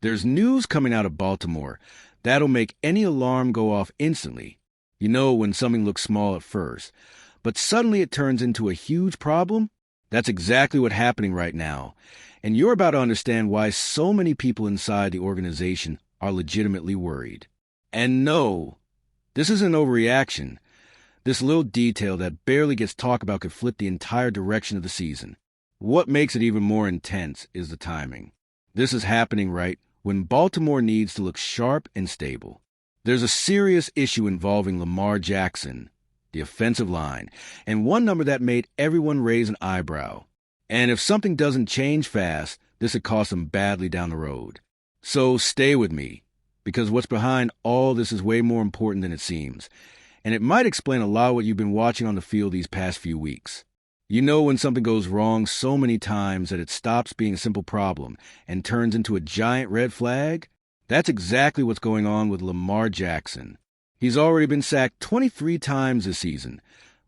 There's news coming out of Baltimore that'll make any alarm go off instantly. You know when something looks small at first, but suddenly it turns into a huge problem? That's exactly what's happening right now, and you're about to understand why so many people inside the organization are legitimately worried. And no, this isn't an overreaction. This little detail that barely gets talked about could flip the entire direction of the season. What makes it even more intense is the timing. This is happening right when Baltimore needs to look sharp and stable. There's a serious issue involving Lamar Jackson, the offensive line, and one number that made everyone raise an eyebrow. And if something doesn't change fast, this could cost them badly down the road. So stay with me, because what's behind all this is way more important than it seems, and it might explain a lot of what you've been watching on the field these past few weeks. You know when something goes wrong so many times that it stops being a simple problem and turns into a giant red flag? That's exactly what's going on with Lamar Jackson. He's already been sacked 23 times this season,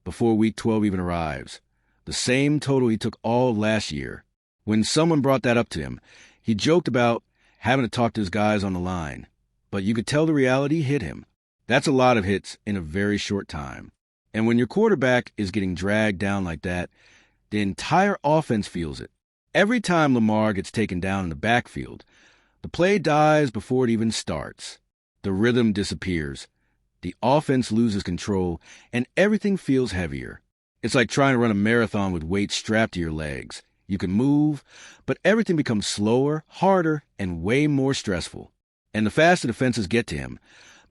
before Week 12 even arrives. The same total he took all of last year. When someone brought that up to him, he joked about having to talk to his guys on the line. But you could tell the reality hit him. That's a lot of hits in a very short time. And when your quarterback is getting dragged down like that, the entire offense feels it. Every time Lamar gets taken down in the backfield, the play dies before it even starts. The rhythm disappears. The offense loses control, and everything feels heavier. It's like trying to run a marathon with weights strapped to your legs. You can move, but everything becomes slower, harder, and way more stressful. And the faster defenses get to him,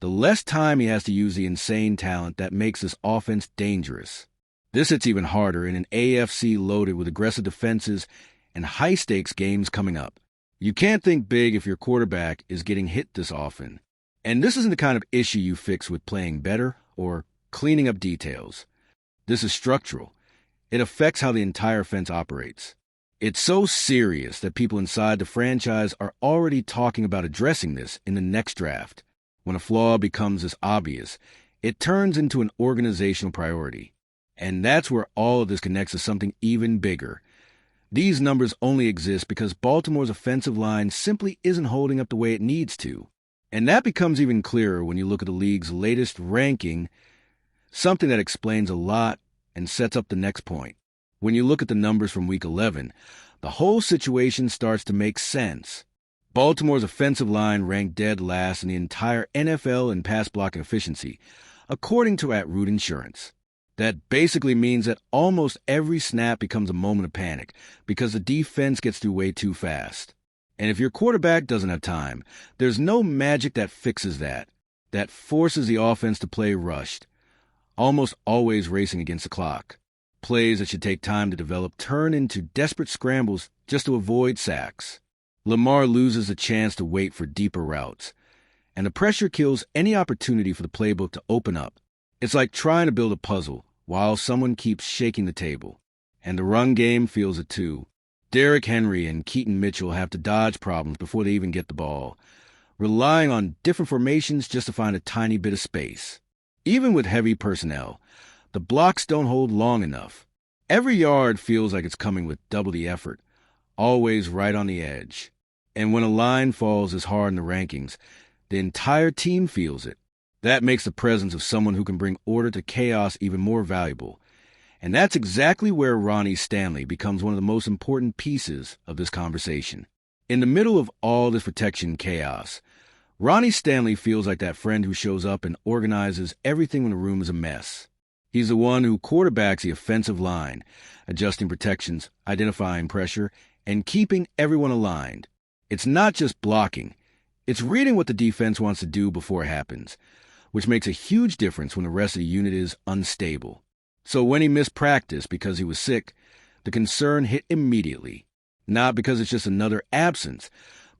the less time he has to use the insane talent that makes this offense dangerous. This hits even harder in an AFC loaded with aggressive defenses and high-stakes games coming up. You can't think big if your quarterback is getting hit this often. And this isn't the kind of issue you fix with playing better or cleaning up details. This is structural. It affects how the entire offense operates. It's so serious that people inside the franchise are already talking about addressing this in the next draft. When a flaw becomes this obvious, it turns into an organizational priority. And that's where all of this connects to something even bigger. These numbers only exist because Baltimore's offensive line simply isn't holding up the way it needs to. And that becomes even clearer when you look at the league's latest ranking, something that explains a lot and sets up the next point. When you look at the numbers from Week 11, the whole situation starts to make sense. Baltimore's offensive line ranked dead last in the entire NFL in pass blocking efficiency, according to @Root Insurance. That basically means that almost every snap becomes a moment of panic because the defense gets through way too fast. And if your quarterback doesn't have time, there's no magic that fixes that forces the offense to play rushed, almost always racing against the clock. Plays that should take time to develop turn into desperate scrambles just to avoid sacks. Lamar loses the chance to wait for deeper routes, and the pressure kills any opportunity for the playbook to open up. It's like trying to build a puzzle while someone keeps shaking the table. And the run game feels it too. Derrick Henry and Keaton Mitchell have to dodge problems before they even get the ball, relying on different formations just to find a tiny bit of space. Even with heavy personnel, the blocks don't hold long enough. Every yard feels like it's coming with double the effort, always right on the edge. And when a line falls as hard in the rankings, the entire team feels it. That makes the presence of someone who can bring order to chaos even more valuable. And that's exactly where Ronnie Stanley becomes one of the most important pieces of this conversation. In the middle of all this protection chaos, Ronnie Stanley feels like that friend who shows up and organizes everything when the room is a mess. He's the one who quarterbacks the offensive line, adjusting protections, identifying pressure, and keeping everyone aligned. It's not just blocking. It's reading what the defense wants to do before it happens, which makes a huge difference when the rest of the unit is unstable. So when he missed practice because he was sick, the concern hit immediately. Not because it's just another absence,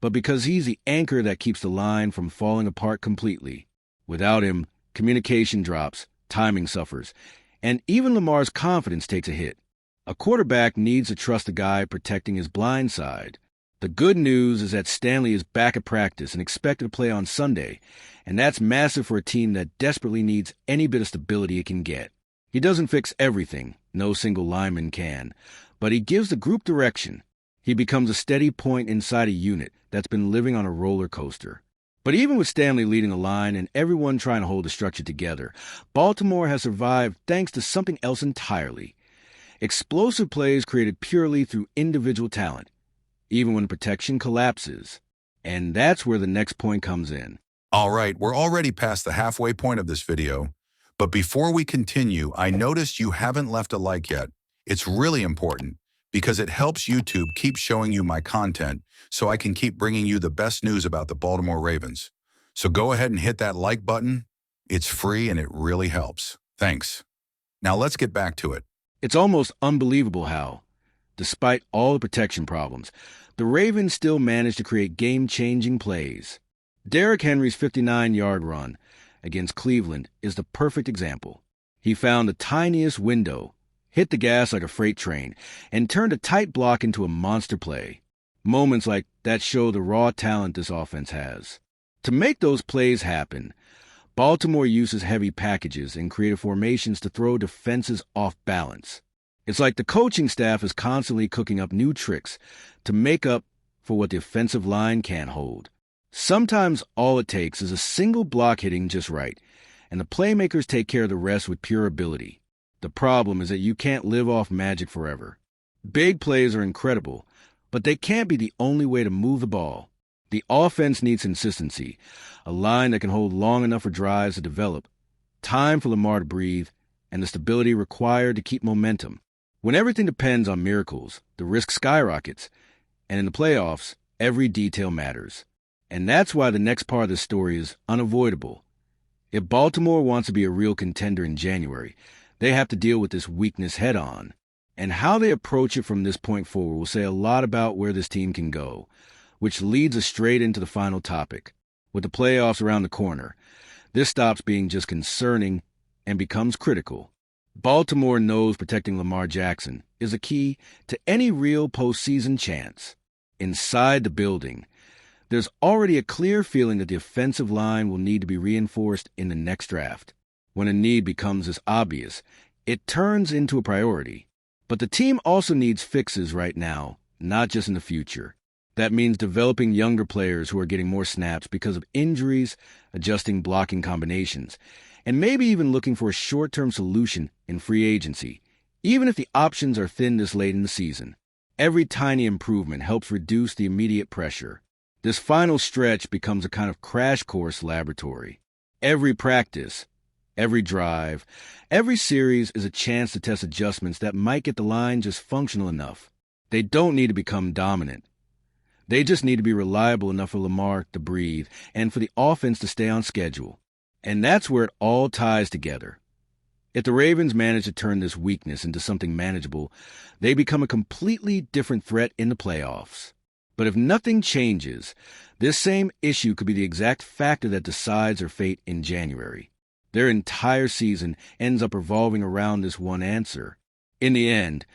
but because he's the anchor that keeps the line from falling apart completely. Without him, communication drops, timing suffers, and even Lamar's confidence takes a hit. A quarterback needs to trust the guy protecting his blind side. The good news is that Stanley is back at practice and expected to play on Sunday, and that's massive for a team that desperately needs any bit of stability it can get. He doesn't fix everything, no single lineman can, but he gives the group direction. He becomes a steady point inside a unit that's been living on a roller coaster. But even with Stanley leading the line and everyone trying to hold the structure together, Baltimore has survived thanks to something else entirely. Explosive plays created purely through individual talent, even when protection collapses. And that's where the next point comes in. All right, we're already past the halfway point of this video, but before we continue, I noticed you haven't left a like yet. It's really important because it helps YouTube keep showing you my content so I can keep bringing you the best news about the Baltimore Ravens. So go ahead and hit that like button. It's free and it really helps. Thanks. Now let's get back to it. It's almost unbelievable how, despite all the protection problems, the Ravens still managed to create game-changing plays. Derrick Henry's 59-yard run against Cleveland is the perfect example. He found the tiniest window, hit the gas like a freight train, and turned a tight block into a monster play. Moments like that show the raw talent this offense has. To make those plays happen, Baltimore uses heavy packages and creative formations to throw defenses off balance. It's like the coaching staff is constantly cooking up new tricks to make up for what the offensive line can't hold. Sometimes all it takes is a single block hitting just right, and the playmakers take care of the rest with pure ability. The problem is that you can't live off magic forever. Big plays are incredible, but they can't be the only way to move the ball. The offense needs consistency, a line that can hold long enough for drives to develop, time for Lamar to breathe, and the stability required to keep momentum. When everything depends on miracles, the risk skyrockets, and in the playoffs, every detail matters. And that's why the next part of the story is unavoidable. If Baltimore wants to be a real contender in January, they have to deal with this weakness head-on. And how they approach it from this point forward will say a lot about where this team can go, which leads us straight into the final topic. With the playoffs around the corner, this stops being just concerning and becomes critical. Baltimore knows protecting Lamar Jackson is a key to any real postseason chance. Inside the building, there's already a clear feeling that the offensive line will need to be reinforced in the next draft. When a need becomes as obvious, it turns into a priority. But the team also needs fixes right now, not just in the future. That means developing younger players who are getting more snaps because of injuries, adjusting blocking combinations, and maybe even looking for a short-term solution in free agency, even if the options are thin this late in the season. Every tiny improvement helps reduce the immediate pressure. This final stretch becomes a kind of crash course laboratory. Every practice, every drive, every series is a chance to test adjustments that might get the line just functional enough. They don't need to become dominant. They just need to be reliable enough for Lamar to breathe and for the offense to stay on schedule. And that's where it all ties together. If the Ravens manage to turn this weakness into something manageable, they become a completely different threat in the playoffs. But if nothing changes, this same issue could be the exact factor that decides their fate in January. Their entire season ends up revolving around this one answer. In the end,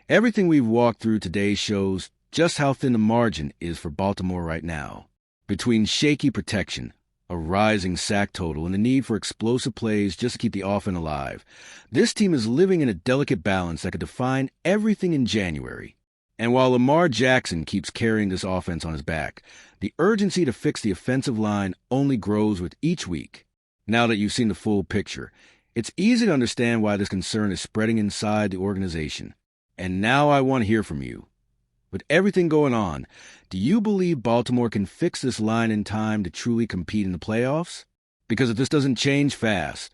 everything we've walked through today shows just how thin the margin is for Baltimore right now. Between shaky protection, a rising sack total, and the need for explosive plays just to keep the offense alive, this team is living in a delicate balance that could define everything in January. And while Lamar Jackson keeps carrying this offense on his back, the urgency to fix the offensive line only grows with each week. Now that you've seen the full picture, it's easy to understand why this concern is spreading inside the organization. And now I want to hear from you. With everything going on, do you believe Baltimore can fix this line in time to truly compete in the playoffs? Because if this doesn't change fast,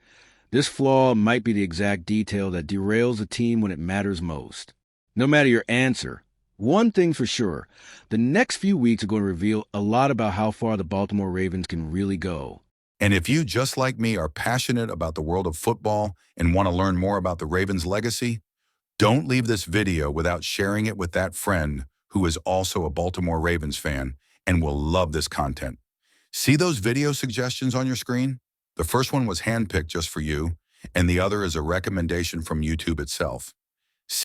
this flaw might be the exact detail that derails a team when it matters most. No matter your answer, one thing's for sure, the next few weeks are going to reveal a lot about how far the Baltimore Ravens can really go. And if you, just like me, are passionate about the world of football and want to learn more about the Ravens' legacy, don't leave this video without sharing it with that friend who is also a Baltimore Ravens fan and will love this content. See those video suggestions on your screen? The first one was handpicked just for you, and the other is a recommendation from YouTube itself.